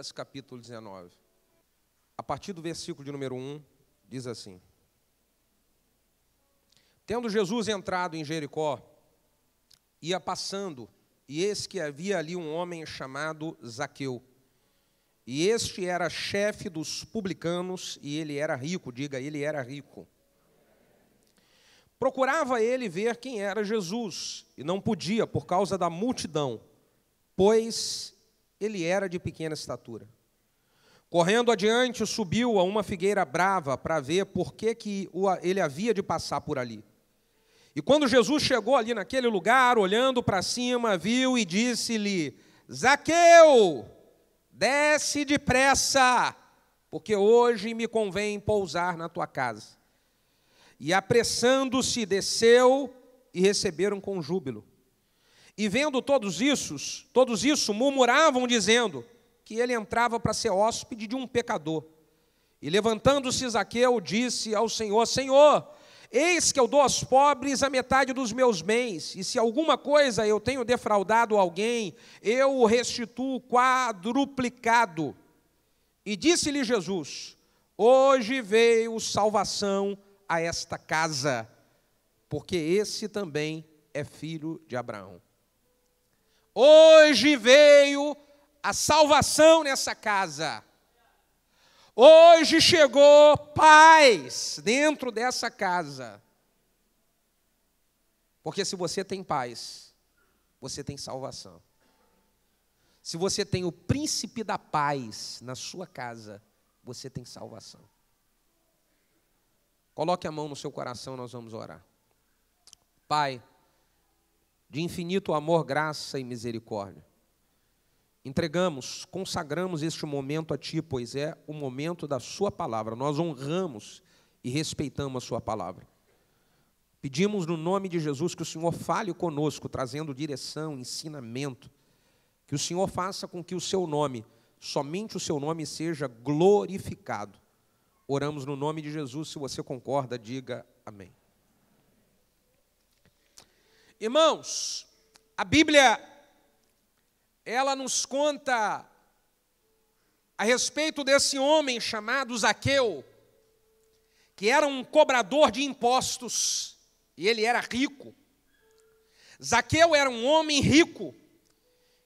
Lucas capítulo 19. A partir do versículo de número 1, diz assim: Tendo Jesus entrado em Jericó, ia passando, e eis que havia ali um homem chamado Zaqueu. E este era chefe dos publicanos, e ele era rico, diga, ele era rico. Procurava ele ver quem era Jesus, e não podia por causa da multidão, pois ele era de pequena estatura. Correndo adiante, subiu a uma figueira brava para ver por que ele havia de passar por ali. E quando Jesus chegou ali naquele lugar, olhando para cima, viu e disse-lhe: Zaqueu, desce depressa, porque hoje me convém pousar na tua casa. E apressando-se, desceu e receberam com júbilo. E vendo todos isso murmuravam, dizendo que ele entrava para ser hóspede de um pecador. E levantando-se Zaqueu, disse ao Senhor: Senhor, eis que eu dou aos pobres a metade dos meus bens, e se alguma coisa eu tenho defraudado alguém, eu o restituo quadruplicado. E disse-lhe Jesus: hoje veio salvação a esta casa, porque esse também é filho de Abraão. Hoje veio a salvação nessa casa. Hoje chegou paz dentro dessa casa. Porque se você tem paz, você tem salvação. Se você tem o príncipe da paz na sua casa, você tem salvação. Coloque a mão no seu coração, nós vamos orar. Pai, de infinito amor, graça e misericórdia, entregamos, consagramos este momento a Ti, pois é o momento da Sua palavra. Nós honramos e respeitamos a Sua palavra. Pedimos no nome de Jesus que o Senhor fale conosco, trazendo direção, ensinamento. Que o Senhor faça com que o Seu nome, somente o Seu nome, seja glorificado. Oramos no nome de Jesus. Se você concorda, diga amém. Irmãos, a Bíblia, ela nos conta a respeito desse homem chamado Zaqueu, que era um cobrador de impostos, e ele era rico. Zaqueu era um homem rico,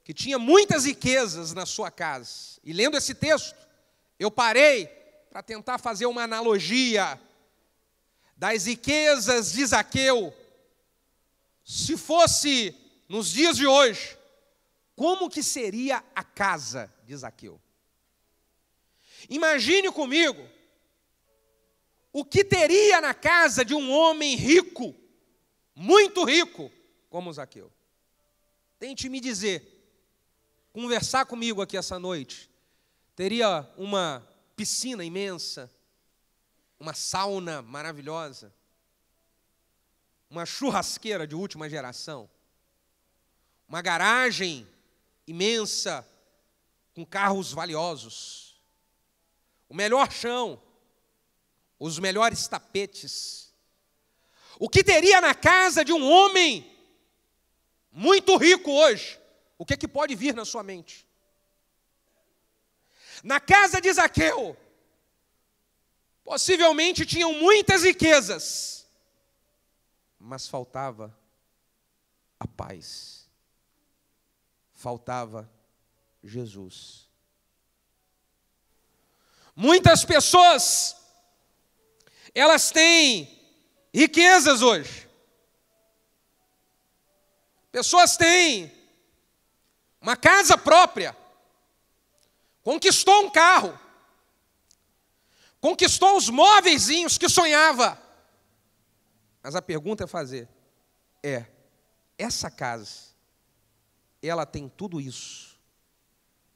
que tinha muitas riquezas na sua casa. E lendo esse texto, eu parei para tentar fazer uma analogia das riquezas de Zaqueu. Se fosse nos dias de hoje, como que seria a casa de Zaqueu? Imagine comigo o que teria na casa de um homem rico, muito rico, como Zaqueu. Tente me dizer, conversar comigo aqui essa noite. Teria uma piscina imensa, uma sauna maravilhosa, uma churrasqueira de última geração, uma garagem imensa com carros valiosos, o melhor chão, os melhores tapetes. O que teria na casa de um homem muito rico hoje? O que pode vir na sua mente? Na casa de Zaqueu, possivelmente tinham muitas riquezas, mas faltava a paz, faltava Jesus. Muitas pessoas, elas têm riquezas hoje. Pessoas têm uma casa própria, conquistou um carro, conquistou os móveizinhos que sonhava. Mas a pergunta essa casa, ela tem tudo isso,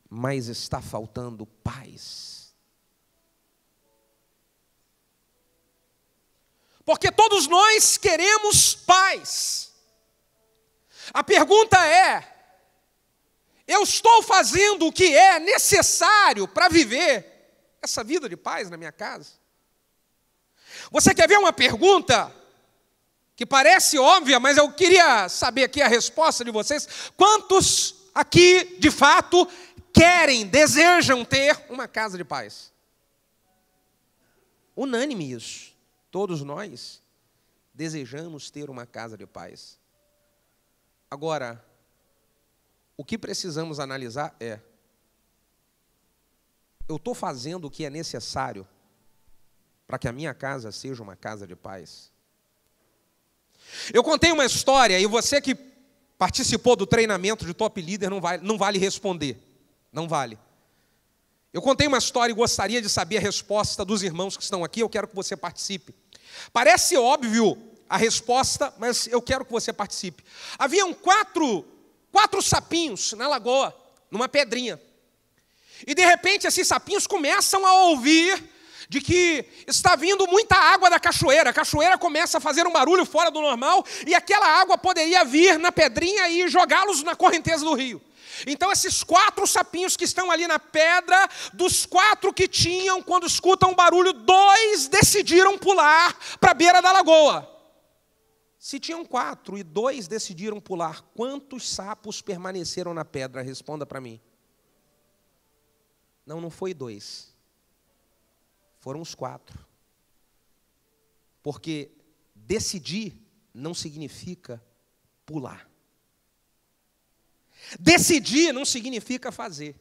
mas está faltando paz. Porque todos nós queremos paz. A pergunta é: eu estou fazendo o que é necessário para viver essa vida de paz na minha casa? Você quer ver uma pergunta que parece óbvia, mas eu queria saber aqui a resposta de vocês. Quantos aqui, de fato, querem, desejam ter uma casa de paz. Unânime isso. Todos nós desejamos ter uma casa de paz. Agora, o que precisamos analisar é: eu estou fazendo o que é necessário para que a minha casa seja uma casa de paz? Eu contei uma história, e você que participou do treinamento de Top Líder não vale responder. Não vale. Eu contei uma história e gostaria de saber a resposta dos irmãos que estão aqui. Eu quero que você participe. Parece óbvio a resposta, mas eu quero que você participe. Haviam quatro sapinhos na lagoa, numa pedrinha. E de repente esses sapinhos começam a ouvir de que está vindo muita água da cachoeira. A cachoeira começa a fazer um barulho fora do normal e aquela água poderia vir na pedrinha e jogá-los na correnteza do rio. Então esses 4 sapinhos que estão ali na pedra, dos 4 que tinham, quando escutam o barulho, 2 decidiram pular para a beira da lagoa. Se tinham 4 e 2 decidiram pular, quantos sapos permaneceram na pedra? Responda para mim. Não foi 2. Foram os 4. Porque decidir não significa pular. Decidir não significa fazer.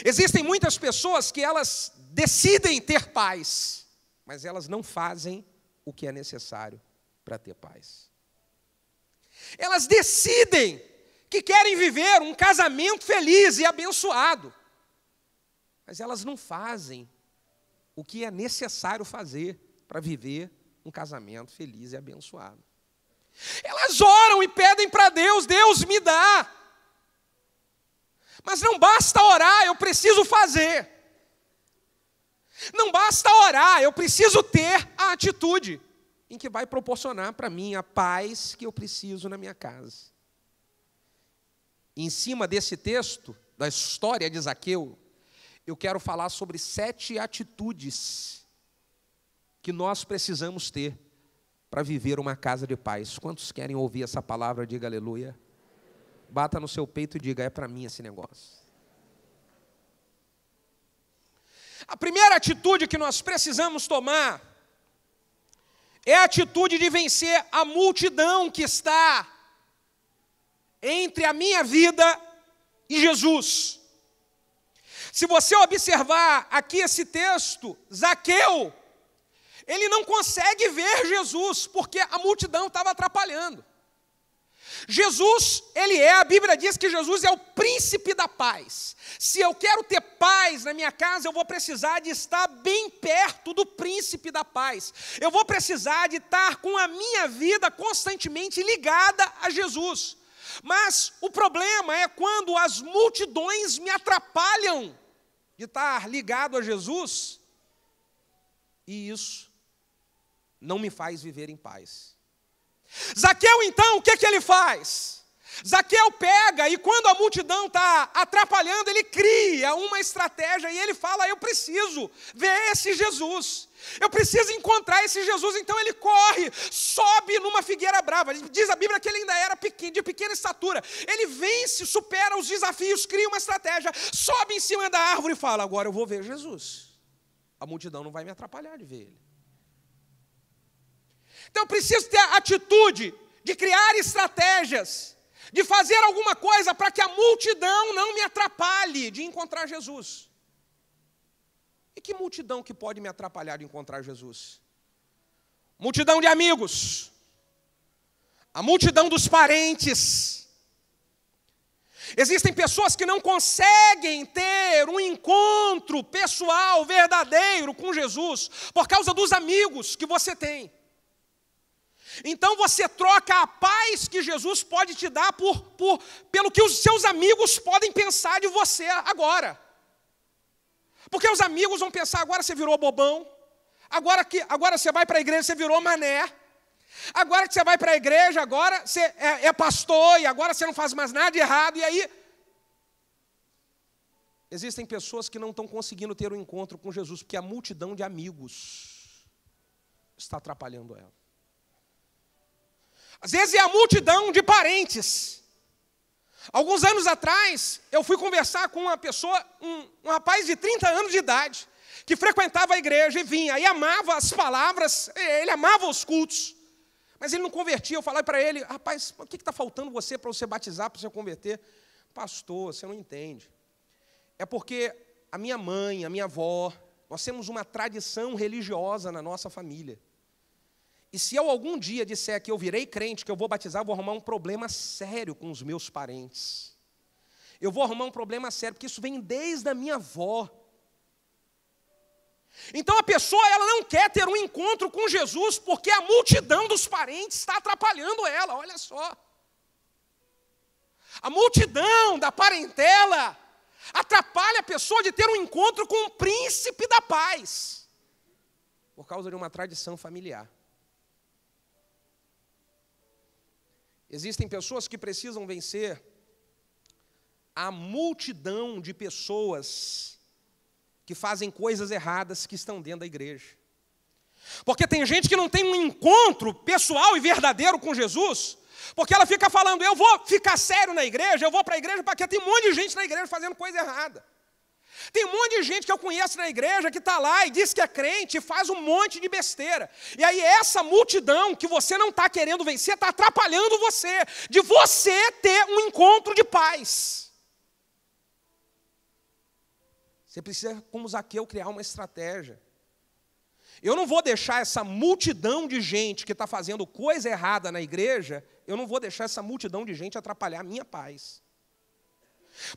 Existem muitas pessoas que elas decidem ter paz, mas elas não fazem o que é necessário para ter paz. Elas decidem que querem viver um casamento feliz e abençoado, mas elas não fazem o que é necessário fazer para viver um casamento feliz e abençoado. Elas oram e pedem para Deus, Deus me dá. Mas não basta orar, eu preciso fazer. Não basta orar, eu preciso ter a atitude em que vai proporcionar para mim a paz que eu preciso na minha casa. Em cima desse texto, da história de Zaqueu, eu quero falar sobre 7 atitudes que nós precisamos ter para viver uma casa de paz. Quantos querem ouvir essa palavra? Diga aleluia. Bata no seu peito e diga: é para mim esse negócio. A primeira atitude que nós precisamos tomar é a atitude de vencer a multidão que está entre a minha vida e Jesus. Se você observar aqui esse texto, Zaqueu, ele não consegue ver Jesus, porque a multidão estava atrapalhando. Jesus, a Bíblia diz que Jesus é o príncipe da paz. Se eu quero ter paz na minha casa, eu vou precisar de estar bem perto do príncipe da paz. Eu vou precisar de estar com a minha vida constantemente ligada a Jesus. Mas o problema é quando as multidões me atrapalham de estar ligado a Jesus, e isso não me faz viver em paz. Zaqueu, então, o que ele faz? Zaqueu pega e quando a multidão está atrapalhando, ele cria uma estratégia e ele fala: eu preciso ver esse Jesus, eu preciso encontrar esse Jesus. Então ele corre, sobe numa figueira brava. Diz a Bíblia que ele ainda era de pequena estatura. Ele vence, supera os desafios, cria uma estratégia, sobe em cima da árvore e fala: agora eu vou ver Jesus. A multidão não vai me atrapalhar de ver ele. Então eu preciso ter a atitude de criar estratégias, de fazer alguma coisa para que a multidão não me atrapalhe de encontrar Jesus. E que multidão que pode me atrapalhar de encontrar Jesus? Multidão de amigos, a multidão dos parentes. Existem pessoas que não conseguem ter um encontro pessoal, verdadeiro com Jesus, por causa dos amigos que você tem. Então você troca a paz que Jesus pode te dar pelo que os seus amigos podem pensar de você agora. Porque os amigos vão pensar: agora você virou bobão, agora você vai para a igreja, você virou mané, agora que você vai para a igreja, agora você é pastor e agora você não faz mais nada de errado. E aí, existem pessoas que não estão conseguindo ter um encontro com Jesus, porque a multidão de amigos está atrapalhando ela. Às vezes é a multidão de parentes. Alguns anos atrás, eu fui conversar com uma pessoa, um rapaz de 30 anos de idade, que frequentava a igreja e vinha, e amava as palavras, ele amava os cultos, mas ele não convertia. Eu falei para ele: rapaz, o que está faltando você para você batizar, para você converter? Pastor, você não entende. É porque a minha mãe, a minha avó, nós temos uma tradição religiosa na nossa família. E se eu algum dia disser que eu virei crente, que eu vou batizar, eu vou arrumar um problema sério com os meus parentes. Eu vou arrumar um problema sério, porque isso vem desde a minha avó. Então a pessoa, ela não quer ter um encontro com Jesus, porque a multidão dos parentes está atrapalhando ela, olha só. A multidão da parentela atrapalha a pessoa de ter um encontro com o príncipe da paz, por causa de uma tradição familiar. Existem pessoas que precisam vencer a multidão de pessoas que fazem coisas erradas que estão dentro da igreja. Porque tem gente que não tem um encontro pessoal e verdadeiro com Jesus, porque ela fica falando: eu vou ficar sério na igreja, eu vou para a igreja, porque tem um monte de gente na igreja fazendo coisa errada. Tem um monte de gente que eu conheço na igreja que está lá e diz que é crente e faz um monte de besteira. E aí essa multidão que você não está querendo vencer está atrapalhando você, de você ter um encontro de paz. Você precisa, como Zaqueu, criar uma estratégia. Eu não vou deixar essa multidão de gente que está fazendo coisa errada na igreja, eu não vou deixar essa multidão de gente atrapalhar a minha paz.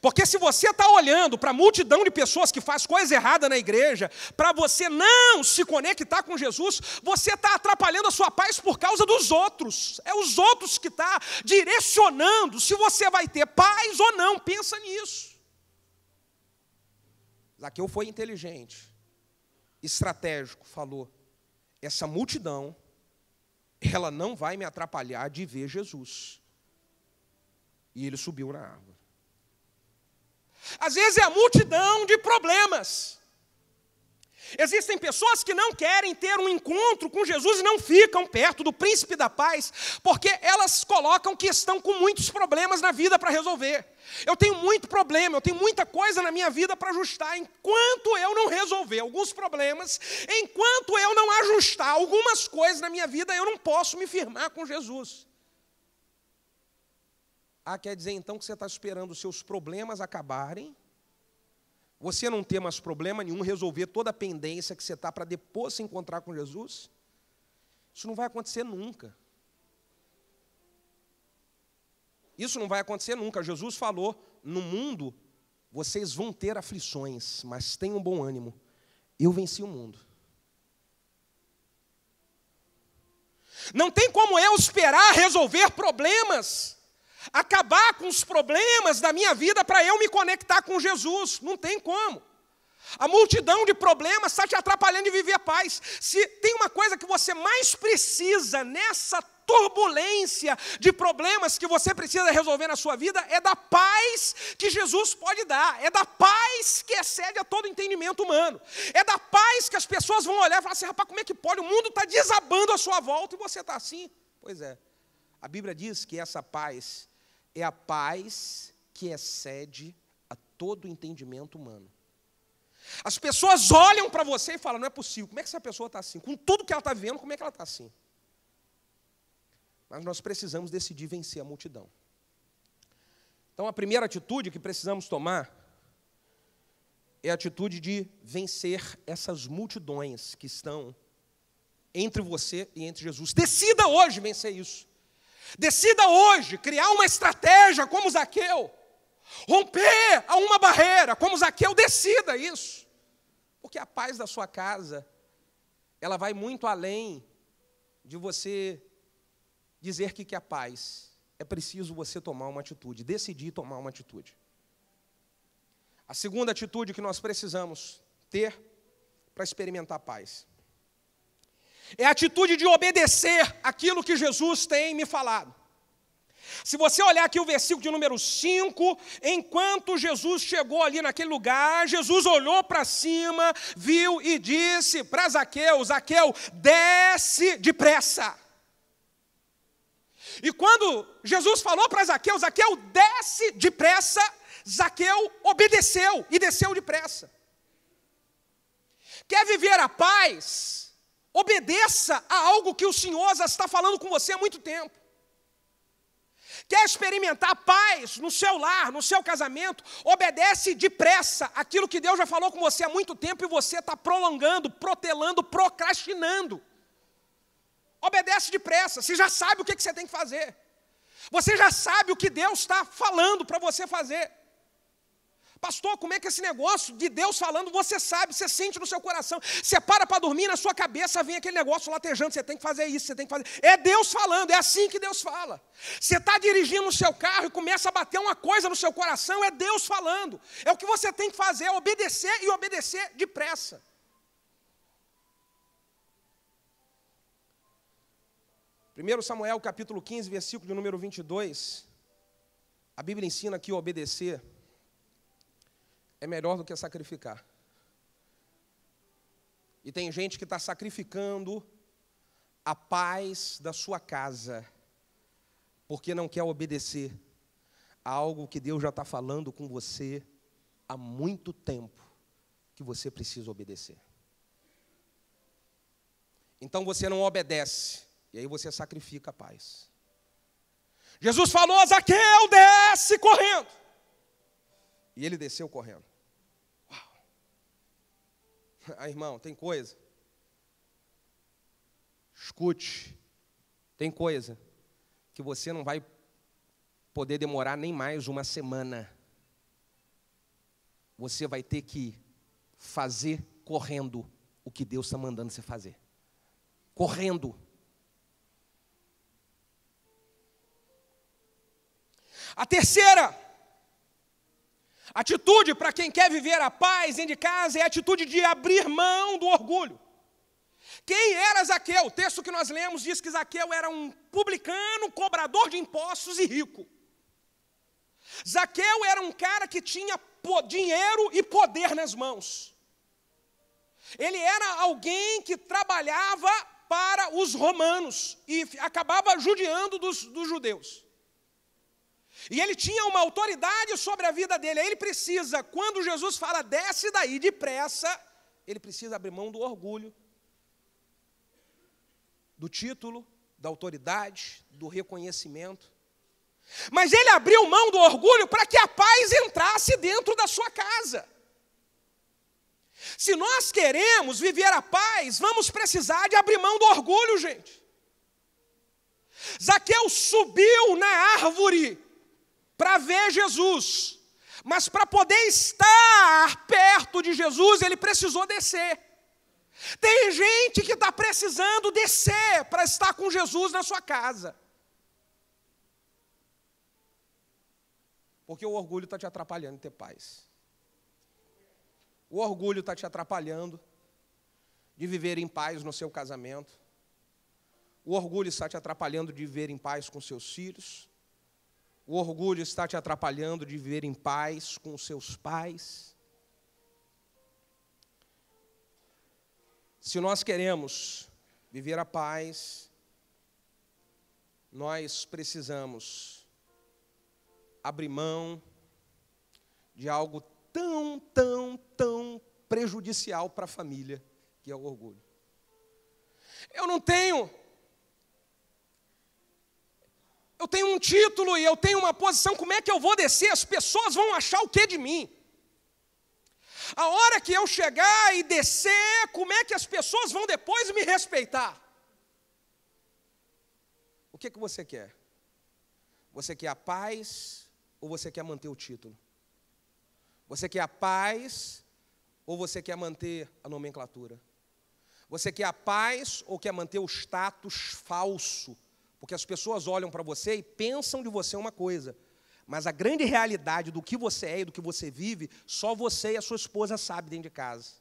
Porque se você está olhando para a multidão de pessoas que faz coisa errada na igreja, para você não se conectar com Jesus, você está atrapalhando a sua paz por causa dos outros. É os outros que estão direcionando se você vai ter paz ou não. Pensa nisso. Zaqueu foi inteligente, estratégico, falou: essa multidão, ela não vai me atrapalhar de ver Jesus. E ele subiu na árvore. Às vezes é a multidão de problemas. Existem pessoas que não querem ter um encontro com Jesus e não ficam perto do príncipe da paz, porque elas colocam que estão com muitos problemas na vida para resolver. Eu tenho muito problema, eu tenho muita coisa na minha vida para ajustar. Enquanto eu não resolver alguns problemas, enquanto eu não ajustar algumas coisas na minha vida, eu não posso me firmar com Jesus. Quer dizer então que você está esperando os seus problemas acabarem, você não ter mais problema nenhum, resolver toda a pendência que você está para depois se encontrar com Jesus? Isso não vai acontecer nunca. Isso não vai acontecer nunca. Jesus falou: no mundo vocês vão ter aflições, mas tenham bom ânimo. Eu venci o mundo. Não tem como eu esperar resolver problemas, acabar com os problemas da minha vida para eu me conectar com Jesus. Não tem como. A multidão de problemas está te atrapalhando de viver a paz. Se tem uma coisa que você mais precisa nessa turbulência de problemas que você precisa resolver na sua vida, é da paz que Jesus pode dar. É da paz que excede a todo entendimento humano. É da paz que as pessoas vão olhar e falar assim: rapaz, como é que pode? O mundo está desabando à sua volta e você está assim. Pois é. A Bíblia diz que essa paz é a paz que excede a todo entendimento humano. As pessoas olham para você e falam: não é possível, como é que essa pessoa está assim? Com tudo que ela está vivendo, como é que ela está assim? Mas nós precisamos decidir vencer a multidão. Então a primeira atitude que precisamos tomar é a atitude de vencer essas multidões que estão entre você e entre Jesus. Decida hoje vencer isso. Decida hoje criar uma estratégia como Zaqueu, romper a uma barreira como Zaqueu. Decida isso, porque a paz da sua casa, ela vai muito além de você dizer que quer paz. É preciso você tomar uma atitude, decidir tomar uma atitude. A segunda atitude que nós precisamos ter para experimentar paz é a atitude de obedecer aquilo que Jesus tem me falado. Se você olhar aqui o versículo de número 5, enquanto Jesus chegou ali naquele lugar, Jesus olhou para cima, viu e disse para Zaqueu: Zaqueu, desce depressa. E quando Jesus falou para Zaqueu, Zaqueu, desce depressa, Zaqueu obedeceu e desceu depressa. Quer viver a paz? Obedeça a algo que o Senhor já está falando com você há muito tempo. Quer experimentar paz no seu lar, no seu casamento? Obedece depressa aquilo que Deus já falou com você há muito tempo e você está prolongando, protelando, procrastinando. Obedece depressa, você já sabe o que você tem que fazer. Você já sabe o que Deus está falando para você fazer. Pastor, como é que esse negócio de Deus falando, você sabe, você sente no seu coração. Você para dormir, na sua cabeça vem aquele negócio latejando, você tem que fazer isso, você tem que fazer. É Deus falando, é assim que Deus fala. Você está dirigindo o seu carro e começa a bater uma coisa no seu coração, é Deus falando. É o que você tem que fazer, é obedecer e obedecer depressa. Primeiro Samuel, capítulo 15, versículo de número 22, a Bíblia ensina que obedecer é melhor do que sacrificar. E tem gente que está sacrificando a paz da sua casa, porque não quer obedecer a algo que Deus já está falando com você há muito tempo, que você precisa obedecer. Então você não obedece, e aí você sacrifica a paz. Jesus falou, Zaqueu, desce correndo. E ele desceu correndo. Irmão, tem coisa. Escute. Tem coisa que você não vai poder demorar nem mais uma semana. Você vai ter que fazer correndo o que Deus está mandando você fazer. Correndo. A terceira atitude para quem quer viver a paz dentro de casa é a atitude de abrir mão do orgulho. Quem era Zaqueu? O texto que nós lemos diz que Zaqueu era um publicano, cobrador de impostos e rico. Zaqueu era um cara que tinha dinheiro e poder nas mãos. Ele era alguém que trabalhava para os romanos e acabava judiando dos judeus. E ele tinha uma autoridade sobre a vida dele. Aí ele precisa, quando Jesus fala, desce daí depressa, ele precisa abrir mão do orgulho, do título, da autoridade, do reconhecimento. Mas ele abriu mão do orgulho para que a paz entrasse dentro da sua casa. Se nós queremos viver a paz, vamos precisar de abrir mão do orgulho, gente. Zaqueu subiu na árvore para ver Jesus, mas para poder estar perto de Jesus, ele precisou descer. Tem gente que está precisando descer para estar com Jesus na sua casa, porque o orgulho está te atrapalhando em ter paz. O orgulho está te atrapalhando de viver em paz no seu casamento. O orgulho está te atrapalhando de viver em paz com seus filhos. O orgulho está te atrapalhando de viver em paz com os seus pais. Se nós queremos viver a paz, nós precisamos abrir mão de algo tão prejudicial para a família, que é o orgulho. Eu tenho um título e eu tenho uma posição, como é que eu vou descer? As pessoas vão achar o que de mim? A hora que eu chegar e descer, como é que as pessoas vão depois me respeitar? O que você quer? Você quer a paz ou você quer manter o título? Você quer a paz ou você quer manter a nomenclatura? Você quer a paz ou quer manter o status falso? Porque as pessoas olham para você e pensam de você uma coisa, mas a grande realidade do que você é e do que você vive, só você e a sua esposa sabem dentro de casa.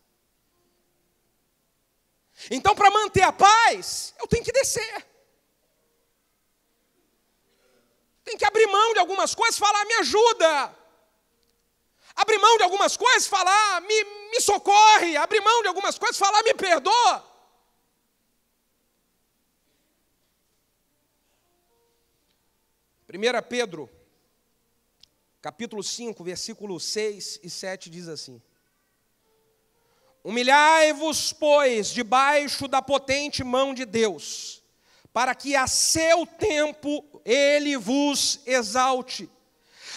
Então, para manter a paz, eu tenho que descer. Tem que abrir mão de algumas coisas, falar, me ajuda. Abrir mão de algumas coisas, falar, me socorre. Abrir mão de algumas coisas, falar, me perdoa. 1 Pedro, capítulo 5, versículos 6 e 7 diz assim: humilhai-vos, pois, debaixo da potente mão de Deus, para que a seu tempo Ele vos exalte,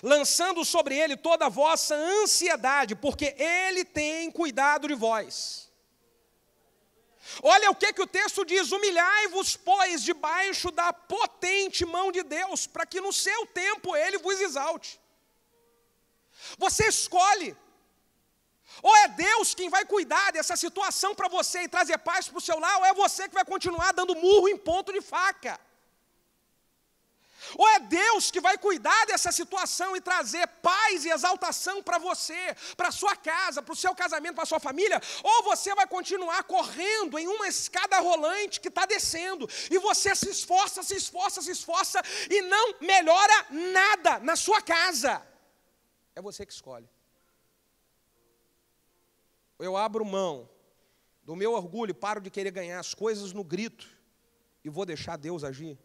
lançando sobre Ele toda a vossa ansiedade, porque Ele tem cuidado de vós. Olha o que o texto diz: humilhai-vos, pois, debaixo da potente mão de Deus, para que no seu tempo Ele vos exalte. Você escolhe. Ou é Deus quem vai cuidar dessa situação para você e trazer paz para o seu lar, ou é você que vai continuar dando murro em ponto de faca. Ou é Deus que vai cuidar dessa situação e trazer paz e exaltação para você, para a sua casa, para o seu casamento, para a sua família, ou você vai continuar correndo em uma escada rolante que está descendo, e você se esforça e não melhora nada na sua casa. É você que escolhe. Eu abro mão do meu orgulho, paro de querer ganhar as coisas no grito e vou deixar Deus agir.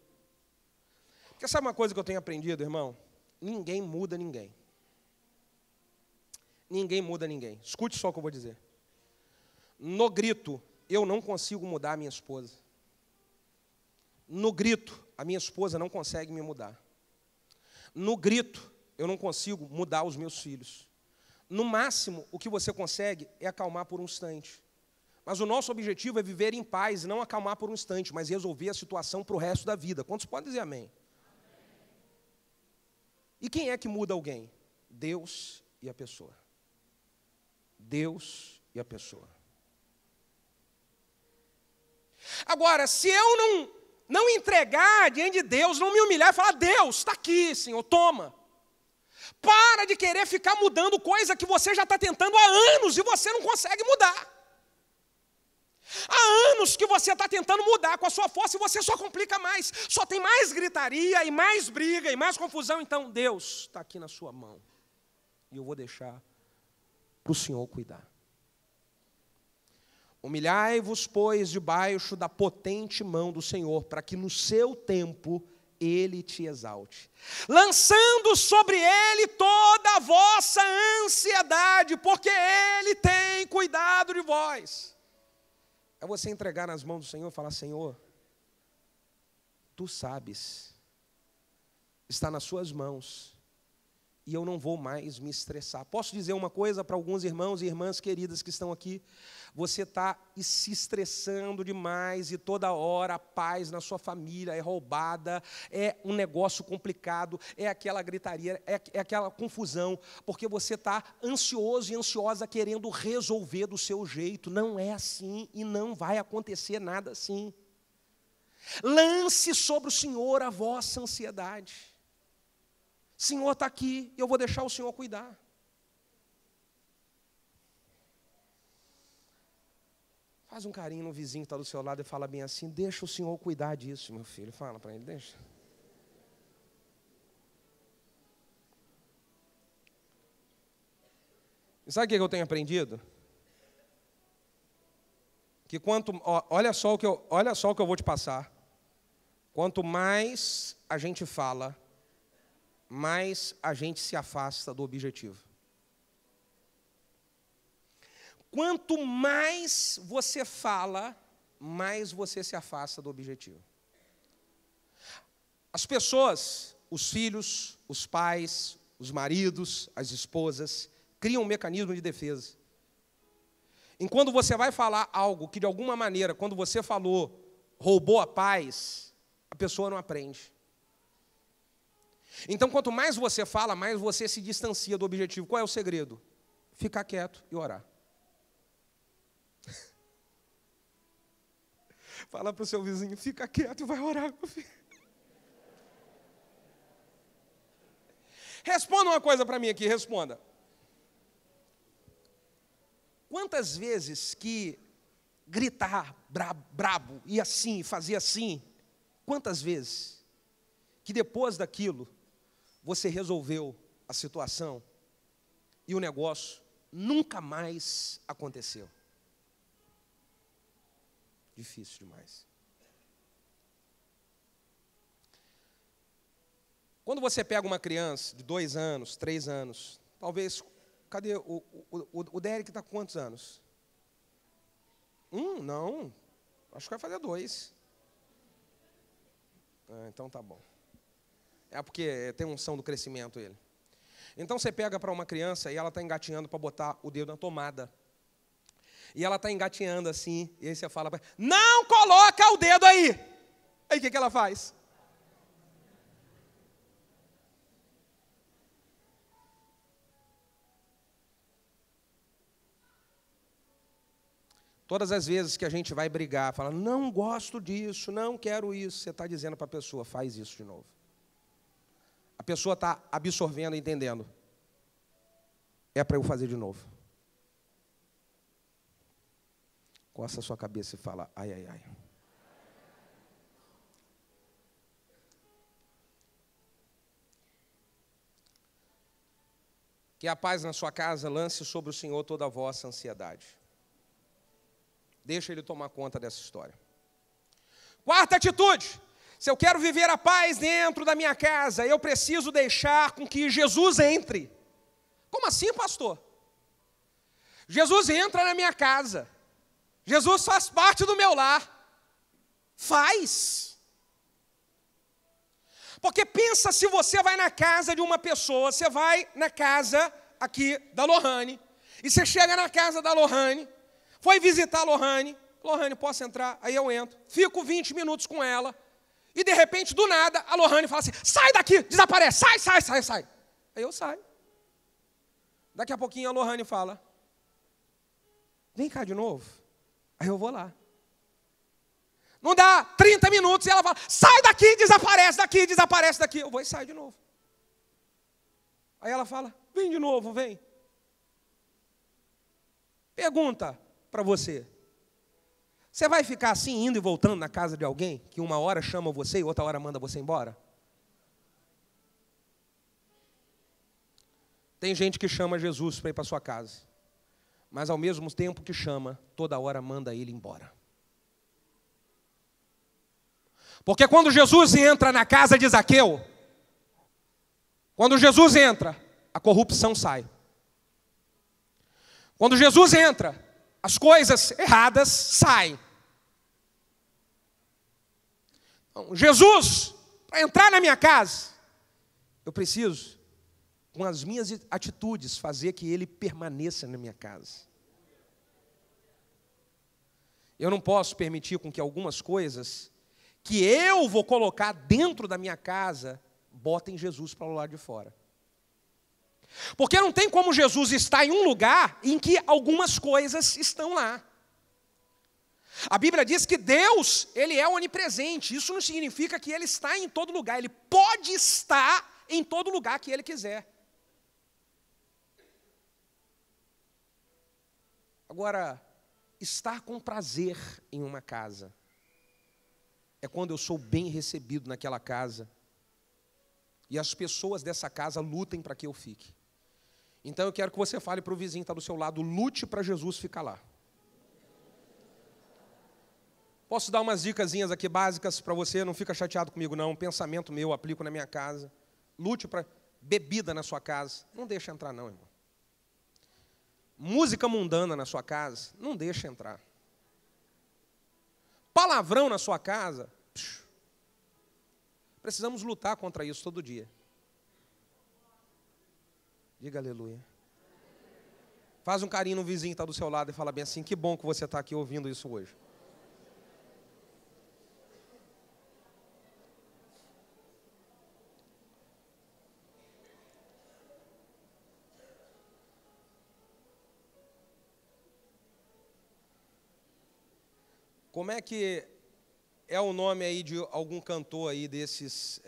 Porque sabe uma coisa que eu tenho aprendido, irmão? Ninguém muda ninguém. Ninguém muda ninguém. Escute só o que eu vou dizer. No grito, eu não consigo mudar a minha esposa. No grito, a minha esposa não consegue me mudar. No grito, eu não consigo mudar os meus filhos. No máximo, o que você consegue é acalmar por um instante. Mas o nosso objetivo é viver em paz, não acalmar por um instante, mas resolver a situação para o resto da vida. Quantos podem dizer amém? E quem é que muda alguém? Deus e a pessoa. Deus e a pessoa. Agora, se eu não entregar diante de Deus, não me humilhar e falar: Deus, está aqui, Senhor, toma. Para de querer ficar mudando coisa que você já está tentando há anos e você não consegue mudar. Há anos que você está tentando mudar com a sua força e você só complica mais. Só tem mais gritaria e mais briga e mais confusão. Então, Deus está aqui na sua mão. E eu vou deixar para o Senhor cuidar. Humilhai-vos, pois, debaixo da potente mão do Senhor, para que no seu tempo Ele te exalte, lançando sobre Ele toda a vossa ansiedade, porque Ele tem cuidado de vós. É você entregar nas mãos do Senhor e falar: Senhor, Tu sabes, está nas Suas mãos, e eu não vou mais me estressar. Posso dizer uma coisa para alguns irmãos e irmãs queridas que estão aqui? Você está se estressando demais e toda hora a paz na sua família é roubada, é um negócio complicado, é aquela gritaria, é aquela confusão, porque você está ansioso e ansiosa querendo resolver do seu jeito. Não é assim e não vai acontecer nada assim. Lance sobre o Senhor a vossa ansiedade. Senhor está aqui, eu vou deixar o Senhor cuidar. Faz um carinho no vizinho que está do seu lado e fala bem assim: deixa o Senhor cuidar disso, meu filho. Fala para ele, deixa. E sabe o que eu tenho aprendido? Que olha só o que eu vou te passar. Quanto mais a gente fala, mais a gente se afasta do objetivo. Quanto mais você fala, mais você se afasta do objetivo. As pessoas, os filhos, os pais, os maridos, as esposas, criam um mecanismo de defesa. Enquanto você vai falar algo que, de alguma maneira, quando você falou, roubou a paz, a pessoa não aprende. Então, quanto mais você fala, mais você se distancia do objetivo. Qual é o segredo? Ficar quieto e orar. Fala para o seu vizinho: fica quieto e vai orar, meu filho. Responda uma coisa para mim aqui, responda. Quantas vezes que gritar brabo e assim, fazer assim, quantas vezes que depois daquilo você resolveu a situação e o negócio nunca mais aconteceu? Difícil demais. Quando você pega uma criança de 2 anos, 3 anos, talvez, cadê o Derek está com quantos anos? Não, acho que vai fazer 2. Então tá bom. É porque tem unção do crescimento ele. Então você pega para uma criança e ela está engatinhando para botar o dedo na tomada. E ela está engatinhando assim, e aí você fala para ela, não coloca o dedo aí. Aí o que ela faz? Todas as vezes que a gente vai brigar, fala, não gosto disso, não quero isso, você está dizendo para a pessoa, faz isso de novo. A pessoa está absorvendo, entendendo. É para eu fazer de novo. Coça a sua cabeça e fala, ai, ai, ai. Que a paz na sua casa lance sobre o Senhor toda a vossa ansiedade. Deixa Ele tomar conta dessa história. Quarta atitude. Se eu quero viver a paz dentro da minha casa, eu preciso deixar com que Jesus entre. Como assim, pastor? Jesus entra na minha casa. Jesus faz parte do meu lar. Faz. Porque pensa se você vai na casa de uma pessoa, você vai na casa aqui da Lohane, e você chega na casa da Lohane, foi visitar a Lohane, posso entrar? Aí eu entro, fico 20 minutos com ela, e de repente, do nada, a Lohane fala assim, sai daqui, desaparece, sai. Aí eu saio. Daqui a pouquinho a Lohane fala, vem cá de novo. Aí eu vou lá. Não dá 30 minutos e ela fala, sai daqui, desaparece daqui. Eu vou e saio de novo. Aí ela fala, vem de novo, vem. Pergunta para você. Você vai ficar assim, indo e voltando na casa de alguém, que uma hora chama você e outra hora manda você embora? Tem gente que chama Jesus para ir para sua casa, mas ao mesmo tempo que chama, toda hora manda ele embora. Porque quando Jesus entra na casa de Zaqueu, quando Jesus entra, a corrupção sai. Quando Jesus entra, as coisas erradas saem. Então, Jesus, para entrar na minha casa, eu preciso, com as minhas atitudes, fazer que Ele permaneça na minha casa. Eu não posso permitir com que algumas coisas que eu vou colocar dentro da minha casa, botem Jesus para o lado de fora. Porque não tem como Jesus estar em um lugar em que algumas coisas estão lá. A Bíblia diz que Deus, Ele é onipresente. Isso não significa que Ele está em todo lugar. Ele pode estar em todo lugar que Ele quiser. Agora, estar com prazer em uma casa é quando eu sou bem recebido naquela casa e as pessoas dessa casa lutem para que eu fique. Então eu quero que você fale para o vizinho que está do seu lado, lute para Jesus ficar lá. Posso dar umas dicasinhas aqui básicas para você, não fica chateado comigo não, um pensamento meu, aplico na minha casa. Lute para bebida na sua casa, não deixa entrar não, irmão. Música mundana na sua casa, não deixa entrar. Palavrão na sua casa, precisamos lutar contra isso todo dia. Diga aleluia. Faz um carinho no vizinho que está do seu lado e fala bem assim, que bom que você está aqui ouvindo isso hoje. Como é que é o nome aí de algum cantor aí desses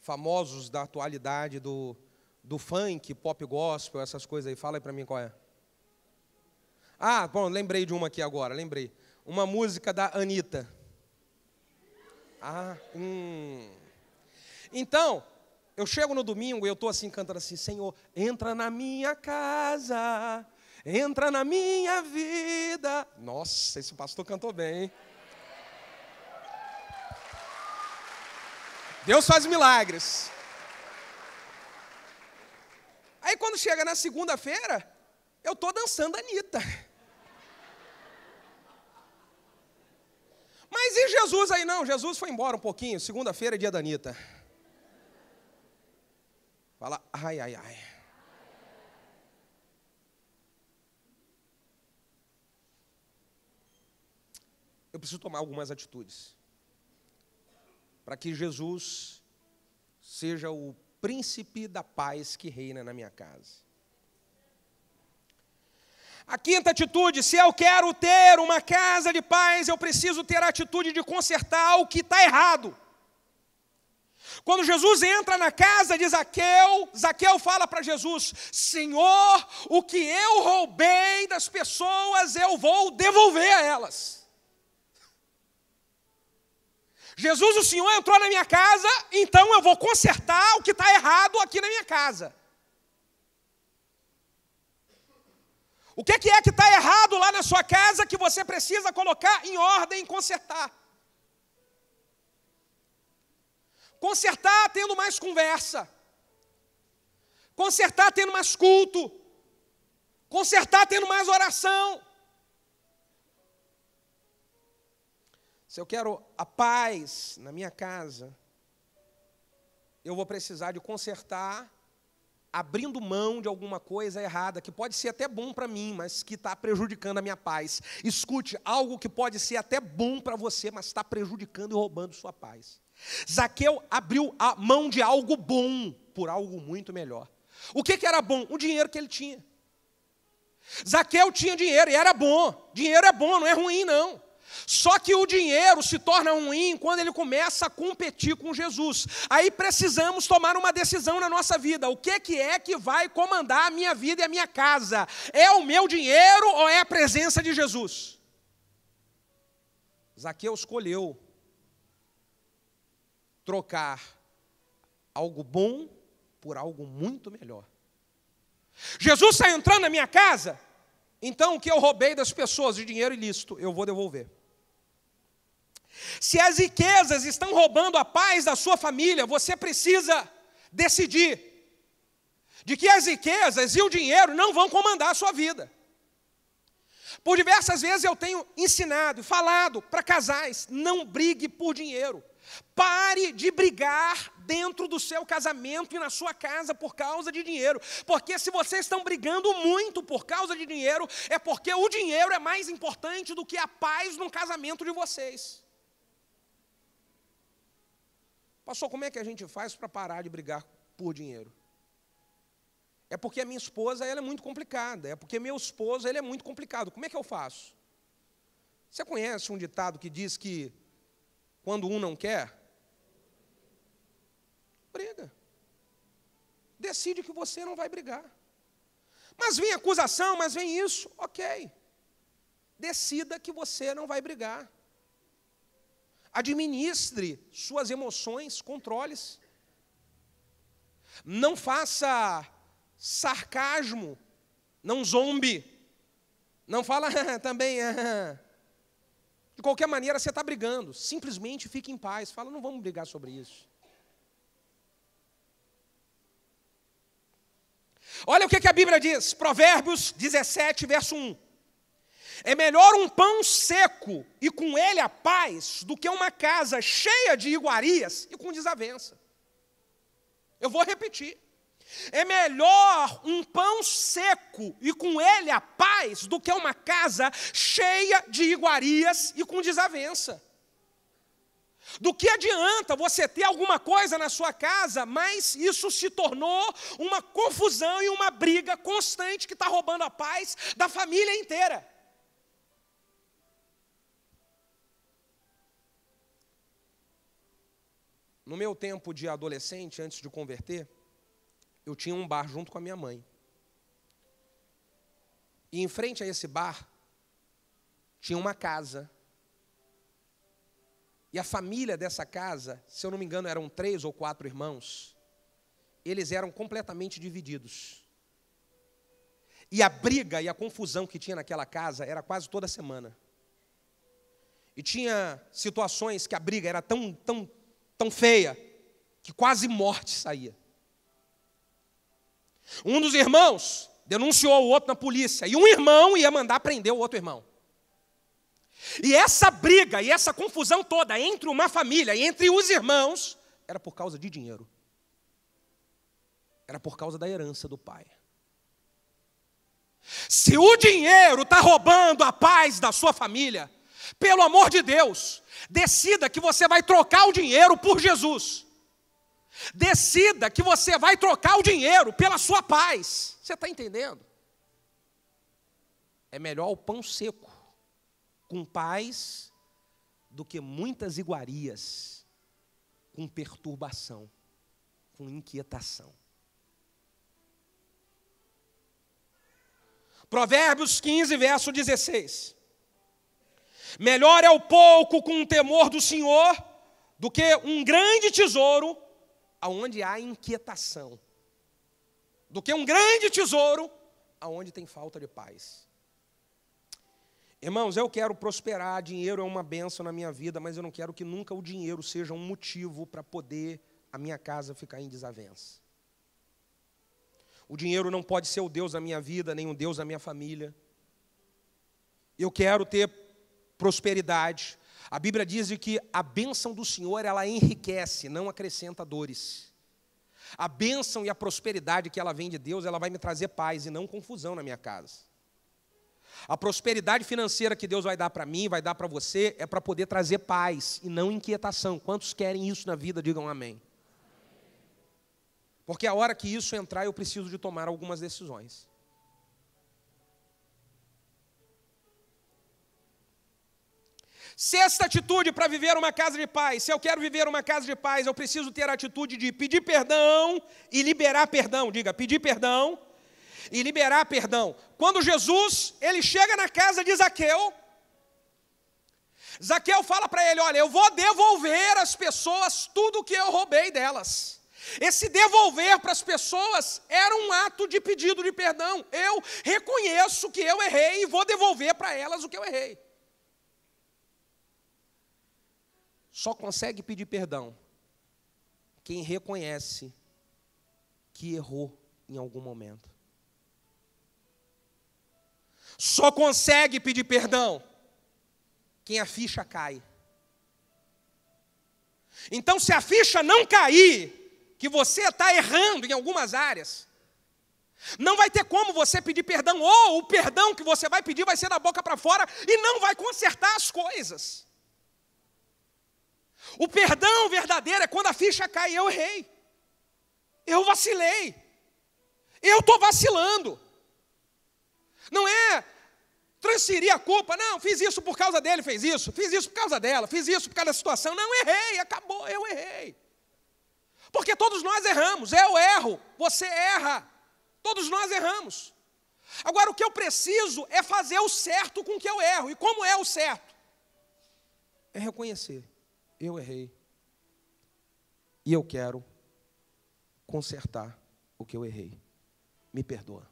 famosos da atualidade do funk, pop gospel, essas coisas aí? Fala aí pra mim qual é. Ah, bom, lembrei de uma aqui agora, lembrei. Uma música da Anitta. Então, eu chego no domingo e eu estou assim, cantando assim, Senhor, entra na minha casa, entra na minha vida. Nossa, esse pastor cantou bem, hein? Deus faz milagres. chega na segunda-feira, eu estou dançando a Anitta. Mas e Jesus aí? Não, Jesus foi embora um pouquinho, segunda-feira é dia da Anitta. Fala, ai, ai, ai. Eu preciso tomar algumas atitudes para que Jesus seja o príncipe da paz que reina na minha casa. A quinta atitude: se eu quero ter uma casa de paz, eu preciso ter a atitude de consertar o que está errado. Quando Jesus entra na casa de Zaqueu, Zaqueu fala para Jesus: Senhor, o que eu roubei das pessoas, eu vou devolver a elas. Jesus, o Senhor entrou na minha casa, então eu vou consertar o que está errado aqui na minha casa. O que é que está errado lá na sua casa que você precisa colocar em ordem e consertar? Consertar tendo mais conversa. Consertar tendo mais culto. Consertar tendo mais oração. Se eu quero a paz na minha casa, eu vou precisar de consertar, abrindo mão de alguma coisa errada, que pode ser até bom para mim, mas que está prejudicando a minha paz. Escute, algo que pode ser até bom para você, mas está prejudicando e roubando sua paz. Zaqueu abriu a mão de algo bom por algo muito melhor. O que era bom? O dinheiro que ele tinha. Zaqueu tinha dinheiro e era bom. Dinheiro é bom, não é ruim não. Só que o dinheiro se torna ruim quando ele começa a competir com Jesus. Aí precisamos tomar uma decisão na nossa vida. O que é que vai comandar a minha vida e a minha casa? É o meu dinheiro ou é a presença de Jesus? Zaqueu escolheu trocar algo bom por algo muito melhor. Jesus está entrando na minha casa, então o que eu roubei das pessoas de dinheiro ilícito, eu vou devolver. Se as riquezas estão roubando a paz da sua família, você precisa decidir de que as riquezas e o dinheiro não vão comandar a sua vida. Por diversas vezes eu tenho ensinado e falado para casais: não brigue por dinheiro. Pare de brigar dentro do seu casamento e na sua casa por causa de dinheiro. Porque se vocês estão brigando muito por causa de dinheiro, é porque o dinheiro é mais importante do que a paz no casamento de vocês. Pastor, como é que a gente faz para parar de brigar por dinheiro? É porque a minha esposa ela é muito complicada. É porque meu esposo ele é muito complicado. Como é que eu faço? Você conhece um ditado que diz que quando um não quer, briga. Decide que você não vai brigar. Mas vem acusação, mas vem isso, ok. Decida que você não vai brigar. Administre suas emoções, controle-se. Não faça sarcasmo, não zombe. Não fala também. De qualquer maneira, você está brigando. Simplesmente fique em paz. Fala, não vamos brigar sobre isso. Olha o que a Bíblia diz. Provérbios 17, verso 1. É melhor um pão seco e com ele a paz do que uma casa cheia de iguarias e com desavença. Eu vou repetir. É melhor um pão seco e com ele a paz do que uma casa cheia de iguarias e com desavença. Do que adianta você ter alguma coisa na sua casa, mas isso se tornou uma confusão e uma briga constante que está roubando a paz da família inteira. No meu tempo de adolescente, antes de converter, eu tinha um bar junto com a minha mãe. E em frente a esse bar, tinha uma casa. E a família dessa casa, se eu não me engano, eram 3 ou 4 irmãos. Eles eram completamente divididos. E a briga e a confusão que tinha naquela casa era quase toda semana. E tinha situações que a briga era tão feia, que quase morte saía. Um dos irmãos denunciou o outro na polícia, e um irmão ia mandar prender o outro irmão. E essa briga e essa confusão toda entre uma família e entre os irmãos era por causa de dinheiro. Era por causa da herança do pai. Se o dinheiro está roubando a paz da sua família, pelo amor de Deus, decida que você vai trocar o dinheiro por Jesus. Decida que você vai trocar o dinheiro pela sua paz. Você está entendendo? É melhor o pão seco com paz do que muitas iguarias com perturbação, com inquietação. Provérbios 15, verso 16. Melhor é o pouco com o temor do Senhor do que um grande tesouro aonde há inquietação. Do que um grande tesouro aonde tem falta de paz. Irmãos, eu quero prosperar, dinheiro é uma bênção na minha vida, mas eu não quero que nunca o dinheiro seja um motivo para poder a minha casa ficar em desavença. O dinheiro não pode ser o Deus da minha vida, nem o Deus da minha família. Eu quero ter prosperidade. A Bíblia diz que a bênção do Senhor, ela enriquece, não acrescenta dores. A bênção e a prosperidade que ela vem de Deus, ela vai me trazer paz e não confusão na minha casa. A prosperidade financeira que Deus vai dar para mim, vai dar para você, é para poder trazer paz e não inquietação. Quantos querem isso na vida, digam amém. Porque a hora que isso entrar, eu preciso de tomar algumas decisões. Sexta atitude para viver uma casa de paz. Se eu quero viver uma casa de paz, eu preciso ter a atitude de pedir perdão e liberar perdão. Diga, pedir perdão e liberar perdão. Quando Jesus, ele chega na casa de Zaqueu, Zaqueu fala para ele, olha, eu vou devolver às pessoas tudo o que eu roubei delas. Esse devolver para as pessoas era um ato de pedido de perdão. Eu reconheço que eu errei e vou devolver para elas o que eu errei. Só consegue pedir perdão quem reconhece que errou em algum momento. Só consegue pedir perdão quem a ficha cai. Então, se a ficha não cair, que você está errando em algumas áreas, não vai ter como você pedir perdão, ou o perdão que você vai pedir vai ser da boca para fora e não vai consertar as coisas. O perdão verdadeiro é quando a ficha cai, eu errei, eu vacilei, eu estou vacilando. Não é transferir a culpa, não, fiz isso por causa dele, fiz isso por causa dela, fiz isso por causa da situação. Não, errei, acabou, eu errei. Porque todos nós erramos, eu erro, você erra, todos nós erramos. Agora o que eu preciso é fazer o certo com o que eu erro. E como é o certo? É reconhecer, eu errei. E eu quero consertar o que eu errei. Me perdoa.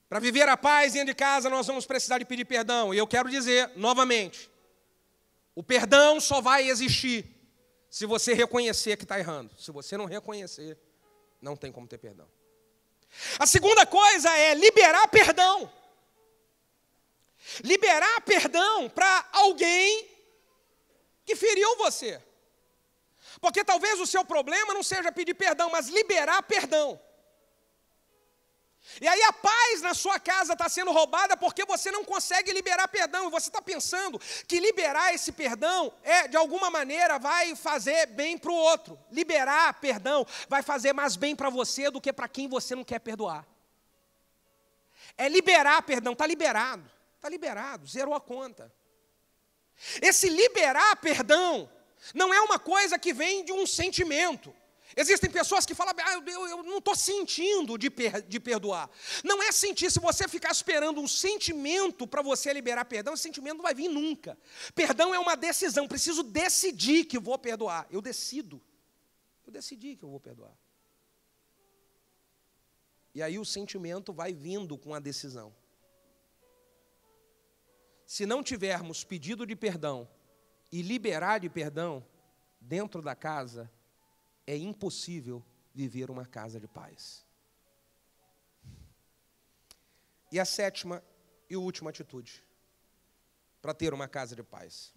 Para viver a paz dentro de casa, nós vamos precisar de pedir perdão. E eu quero dizer, novamente, o perdão só vai existir se você reconhecer que está errando. Se você não reconhecer, não tem como ter perdão. A segunda coisa é liberar perdão. Liberar perdão para alguém que feriu você. Porque talvez o seu problema não seja pedir perdão, mas liberar perdão. E aí a paz na sua casa está sendo roubada porque você não consegue liberar perdão. E você está pensando que liberar esse perdão, de alguma maneira, vai fazer bem para o outro. Liberar perdão vai fazer mais bem para você do que para quem você não quer perdoar. É liberar perdão, está liberado, zerou a conta. Esse liberar perdão não é uma coisa que vem de um sentimento. Existem pessoas que falam, eu não estou sentindo de perdoar. Não é sentir, se você ficar esperando um sentimento para você liberar perdão, esse sentimento não vai vir nunca. Perdão é uma decisão, preciso decidir que vou perdoar. Eu decidi que eu vou perdoar. E aí o sentimento vai vindo com a decisão. Se não tivermos pedido de perdão e liberar de perdão, dentro da casa, é impossível viver uma casa de paz. E a sétima e última atitude para ter uma casa de paz.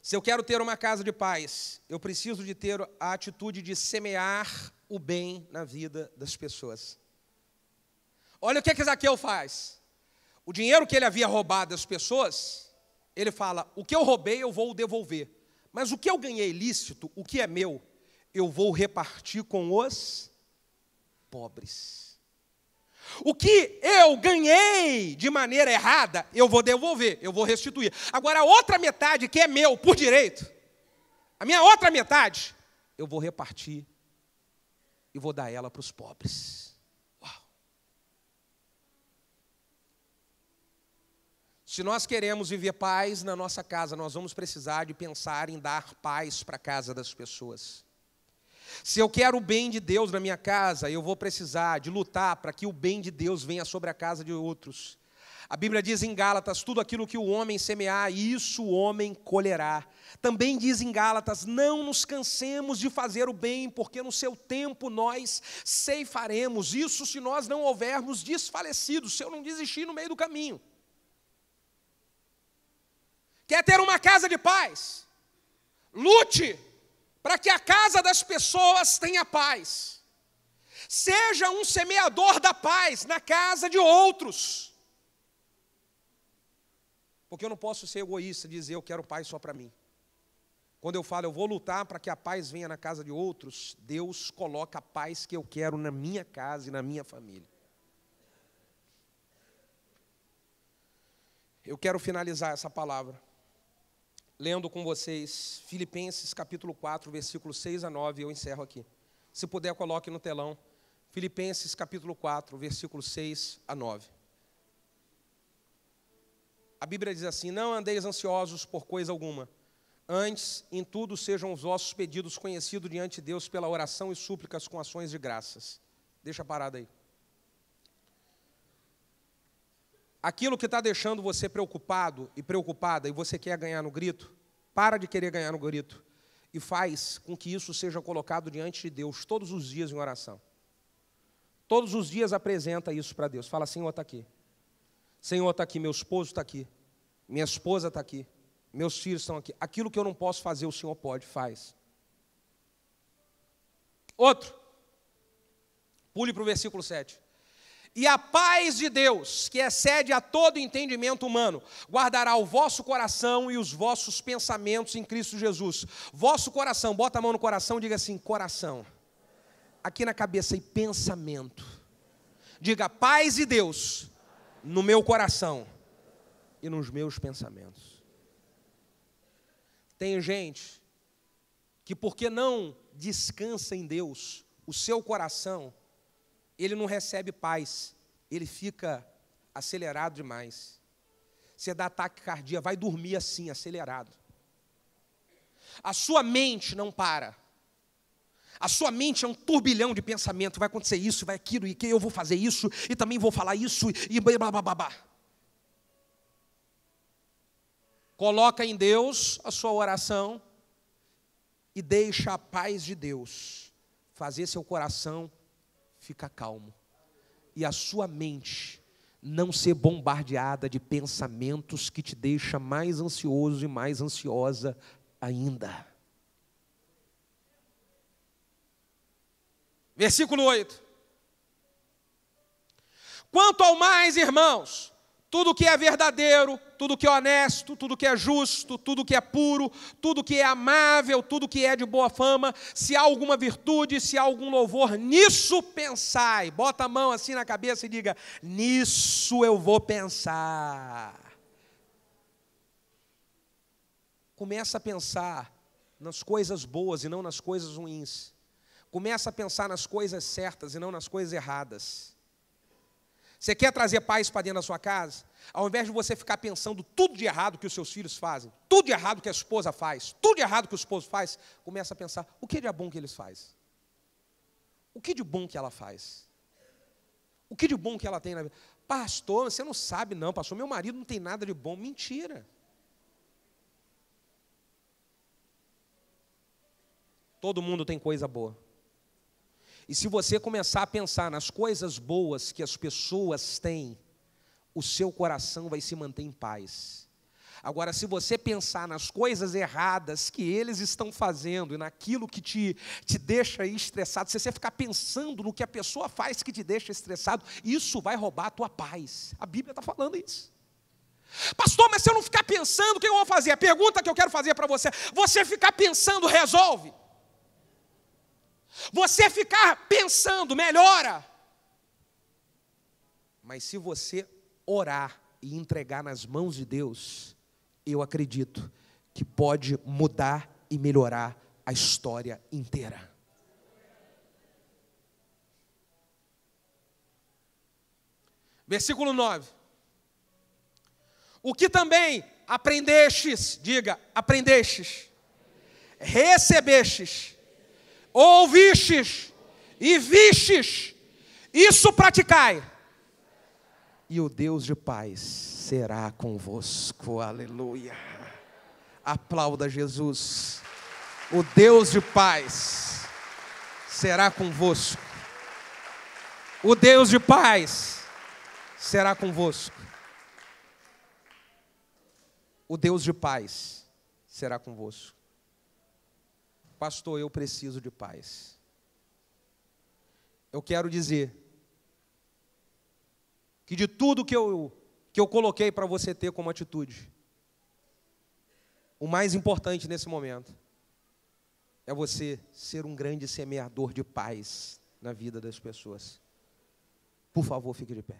Se eu quero ter uma casa de paz, eu preciso de ter a atitude de semear o bem na vida das pessoas. Olha o que Zaqueu faz. O dinheiro que ele havia roubado das pessoas, ele fala, o que eu roubei eu vou devolver. Mas o que eu ganhei ilícito, o que é meu, eu vou repartir com os pobres. O que eu ganhei de maneira errada, eu vou devolver, eu vou restituir. Agora, a outra metade que é meu por direito, a minha outra metade, eu vou repartir e vou dar ela para os pobres. Uau! Se nós queremos viver paz na nossa casa, nós vamos precisar de pensar em dar paz para a casa das pessoas. Se eu quero o bem de Deus na minha casa, eu vou precisar de lutar para que o bem de Deus venha sobre a casa de outros. A Bíblia diz em Gálatas, tudo aquilo que o homem semear, isso o homem colherá. Também diz em Gálatas, não nos cansemos de fazer o bem, porque no seu tempo nós ceifaremos. Isso se nós não houvermos desfalecido, se eu não desistir no meio do caminho. Quer ter uma casa de paz? Lute para que a casa das pessoas tenha paz. Seja um semeador da paz na casa de outros. Porque eu não posso ser egoísta e dizer eu quero paz só para mim. Quando eu falo eu vou lutar para que a paz venha na casa de outros, Deus coloca a paz que eu quero na minha casa e na minha família. Eu quero finalizar essa palavra lendo com vocês Filipenses capítulo 4, versículos 6 a 9, e eu encerro aqui. Se puder, coloque no telão. Filipenses capítulo 4, versículos 6 a 9. A Bíblia diz assim, não andeis ansiosos por coisa alguma, antes, em tudo, sejam os vossos pedidos conhecidos diante de Deus pela oração e súplicas com ações de graças. Deixa a parada aí. Aquilo que está deixando você preocupado e preocupada, e você quer ganhar no grito, para de querer ganhar no grito e faz com que isso seja colocado diante de Deus todos os dias em oração. Todos os dias apresenta isso para Deus. Fala, Senhor, está aqui. Senhor, está aqui, meu esposo está aqui, minha esposa está aqui, meus filhos estão aqui. Aquilo que eu não posso fazer, o Senhor pode, faz. Outro. Pule para o versículo 7. E a paz de Deus, que excede a todo entendimento humano, guardará o vosso coração e os vossos pensamentos em Cristo Jesus. Vosso coração, bota a mão no coração e diga assim, coração. Aqui na cabeça, e pensamento. Diga, paz de Deus no meu coração e nos meus pensamentos. Tem gente que porque não descansa em Deus, o seu coração, ele não recebe paz, ele fica acelerado demais. Você dá ataque cardíaco, vai dormir assim, acelerado. A sua mente não para. A sua mente é um turbilhão de pensamento, vai acontecer isso, vai aquilo, e que eu vou fazer isso, e também vou falar isso, e blá, blá, blá, blá. Coloca em Deus a sua oração e deixa a paz de Deus fazer seu coração ficar calmo. E a sua mente não ser bombardeada de pensamentos que te deixam mais ansioso e mais ansiosa ainda. Versículo 8. Quanto ao mais, irmãos, tudo que é verdadeiro, tudo que é honesto, tudo que é justo, tudo que é puro, tudo que é amável, tudo que é de boa fama, se há alguma virtude, se há algum louvor, nisso pensai. Bota a mão assim na cabeça e diga, nisso eu vou pensar. Começa a pensar nas coisas boas e não nas coisas ruins. Começa a pensar nas coisas certas e não nas coisas erradas. Você quer trazer paz para dentro da sua casa? Ao invés de você ficar pensando tudo de errado que os seus filhos fazem, tudo de errado que a esposa faz, tudo de errado que o esposo faz, começa a pensar, o que de bom que eles fazem? O que de bom que ela faz? O que de bom que ela tem na vida? Pastor, você não sabe não, pastor, meu marido não tem nada de bom. Mentira. Todo mundo tem coisa boa. E se você começar a pensar nas coisas boas que as pessoas têm, o seu coração vai se manter em paz. Agora, se você pensar nas coisas erradas que eles estão fazendo e naquilo que te deixa estressado, se você ficar pensando no que a pessoa faz que te deixa estressado, isso vai roubar a tua paz. A Bíblia está falando isso. Pastor, mas se eu não ficar pensando, o que eu vou fazer? A pergunta que eu quero fazer para você: você ficar pensando resolve? Você ficar pensando melhora? Mas se você orar e entregar nas mãos de Deus, eu acredito que pode mudar e melhorar a história inteira. Versículo 9. O que também aprendestes, diga, aprendestes, recebestes, ouvistes e vistes, isso praticai, e o Deus de paz será convosco. Aleluia. Aplauda Jesus. O Deus de paz será convosco. O Deus de paz será convosco. O Deus de paz será convosco. Pastor, eu preciso de paz. Eu quero dizer que de tudo que eu coloquei para você ter como atitude, o mais importante nesse momento é você ser um grande semeador de paz na vida das pessoas. Por favor, fique de pé.